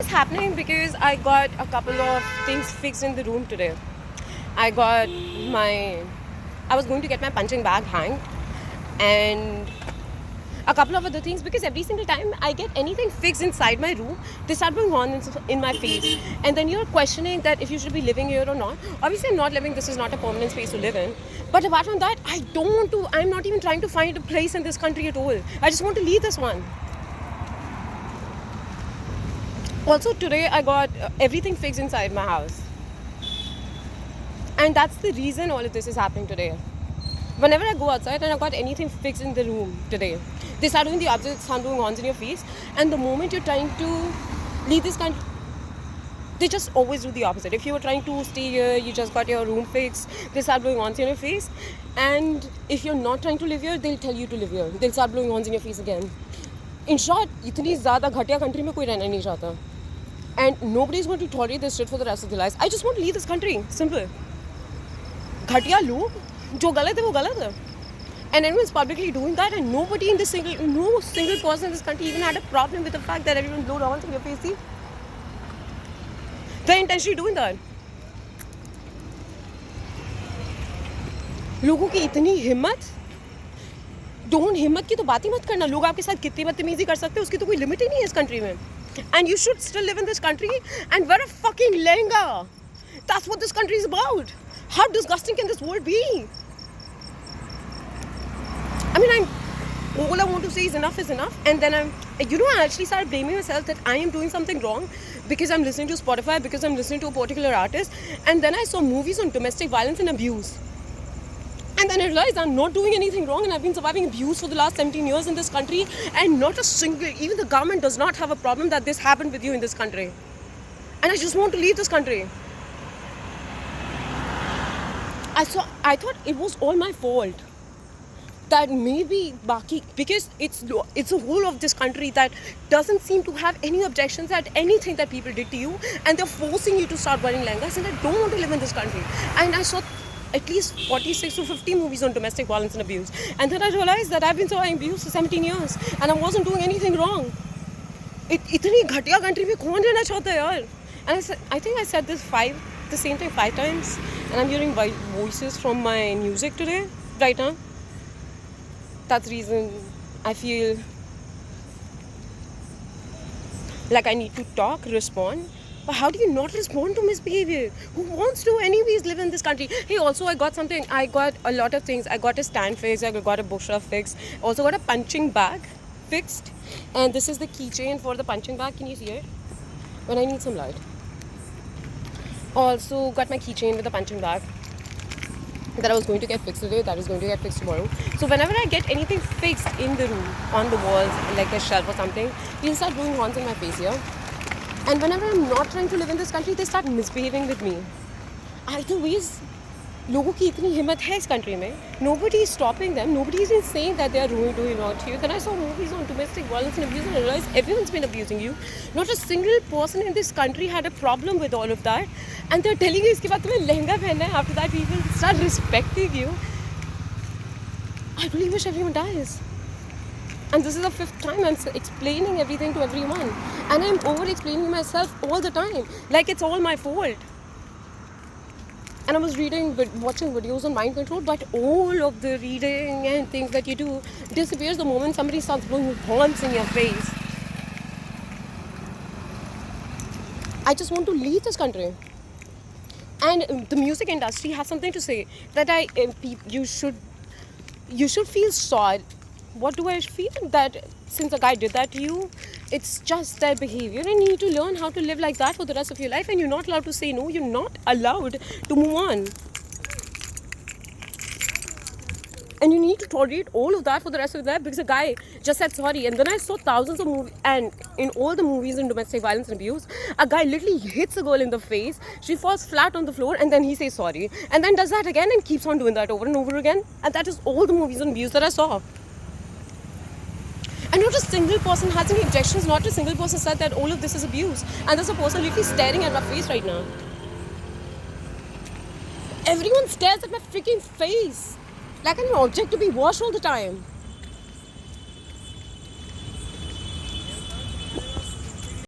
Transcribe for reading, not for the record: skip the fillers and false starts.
It's happening because I got a couple of things fixed in the room today. I got my, I was going to get my punching bag hanged and a couple of other things because every single time I get anything fixed inside my room, they start going on in my face. And then you're questioning that if you should be living here or not. Obviously, I'm not living, this is not a permanent space to live in. But apart from that, I'm not even trying to find a place in this country at all. I just want to leave this one. Also, today I got everything fixed inside my house. And that's the reason all of this is happening today. Whenever I go outside and I got anything fixed in the room today, they start doing the opposite, start doing horns in your face. And the moment you're trying to leave this country, they just always do the opposite. If you were trying to stay here, you just got your room fixed, they start blowing horns in your face. And if you're not trying to live here, they'll tell you to live here. They'll start blowing horns in your face again. In short, इतनी ज़्यादा घटिया country में कोई रहना नहीं चाहता. And nobody is going to tolerate this shit for the rest of their lives. I just want to leave this country. Simple. घटिया लोग जो गलत है वो गलत है. And everyone's publicly doing that, and no single person in this country even had a problem with the fact that everyone blew horns in your face. See? They're intentionally doing that. लोगों की इतनी हिम्मत, don't हिम्मत की तो बात ही मत करना. लोग आपके साथ कितनी बदतमीजी कर सकते हैं उसकी तो कोई लिमिट ही नहीं है इस कंट्री में. And you should still live in this country and wear a fucking lehenga. That's what this country is about. How disgusting can this world be? I mean, all I want to say is enough. And then I actually started blaming myself that I am doing something wrong because I'm listening to Spotify, because I'm listening to a particular artist. And then I saw movies on domestic violence and abuse. And then I realized I'm not doing anything wrong and I've been surviving abuse for the last 17 years in this country, and not a single, even the government does not have a problem that this happened with you in this country. And I just want to leave this country. I thought it was all my fault. That maybe Baki, because it's the whole of this country that doesn't seem to have any objections at anything that people did to you, and they're forcing you to start wearing lehengas, and I don't want to live in this country. And I saw at least 46 to 50 movies on domestic violence and abuse. And then I realized that I've been surviving abuse for 17 years and I wasn't doing anything wrong. इतनी घटिया country में कौन रहना चाहता है यार? And I think I said the same thing 5 times. And I'm hearing voices from my music today, right now. That's the reason I feel like I need to talk, respond. But how do you not respond to misbehavior? Who wants to anyways live in this country? Hey, also I got something. I got a lot of things. I got a stand fixed. I got a bookshelf fixed. Also got a punching bag fixed. And this is the keychain for the punching bag. Can you see it? When I need some light. Also got my keychain with the punching bag that I was going to get fixed today. That is going to get fixed tomorrow. So whenever I get anything fixed in the room, on the walls, like a shelf or something, people start blowing horns in my face here. And whenever I'm not trying to live in this country, they start misbehaving with me. Either ways, लोगों की इतनी हिम्मत है इस country में. Nobody is stopping them. Nobody is saying that they are doing wrong to you. Then I saw movies on domestic violence and abuse and I realized everyone's been abusing you. Not a single person in this country had a problem with all of that. And they're telling you इसके बाद तुम्हें लहंगा पहनना है. After that, people start respecting you. I really wish everyone dies. And this is the 5th time I'm explaining everything to everyone. And I'm over-explaining myself all the time. Like it's all my fault. And I was watching videos on mind control, but all of the reading and things that you do disappears the moment somebody starts blowing horns in your face. I just want to leave this country. And the music industry has something to say that you should feel sorry. What do I feel? That since a guy did that to you, it's just their behavior and you need to learn how to live like that for the rest of your life, and you're not allowed to say no, you're not allowed to move on. And you need to tolerate all of that for the rest of your life because a guy just said sorry. And then I saw thousands of movies, and in all the movies in domestic violence and abuse, a guy literally hits a girl in the face, she falls flat on the floor, and then he says sorry. And then does that again and keeps on doing that over and over again. And that is all the movies on abuse that I saw. And not a single person has any objections. Not a single person said that all of this is abuse. And there's a person literally staring at my face right now. Everyone stares at my freaking face like I'm an object to be washed all the time.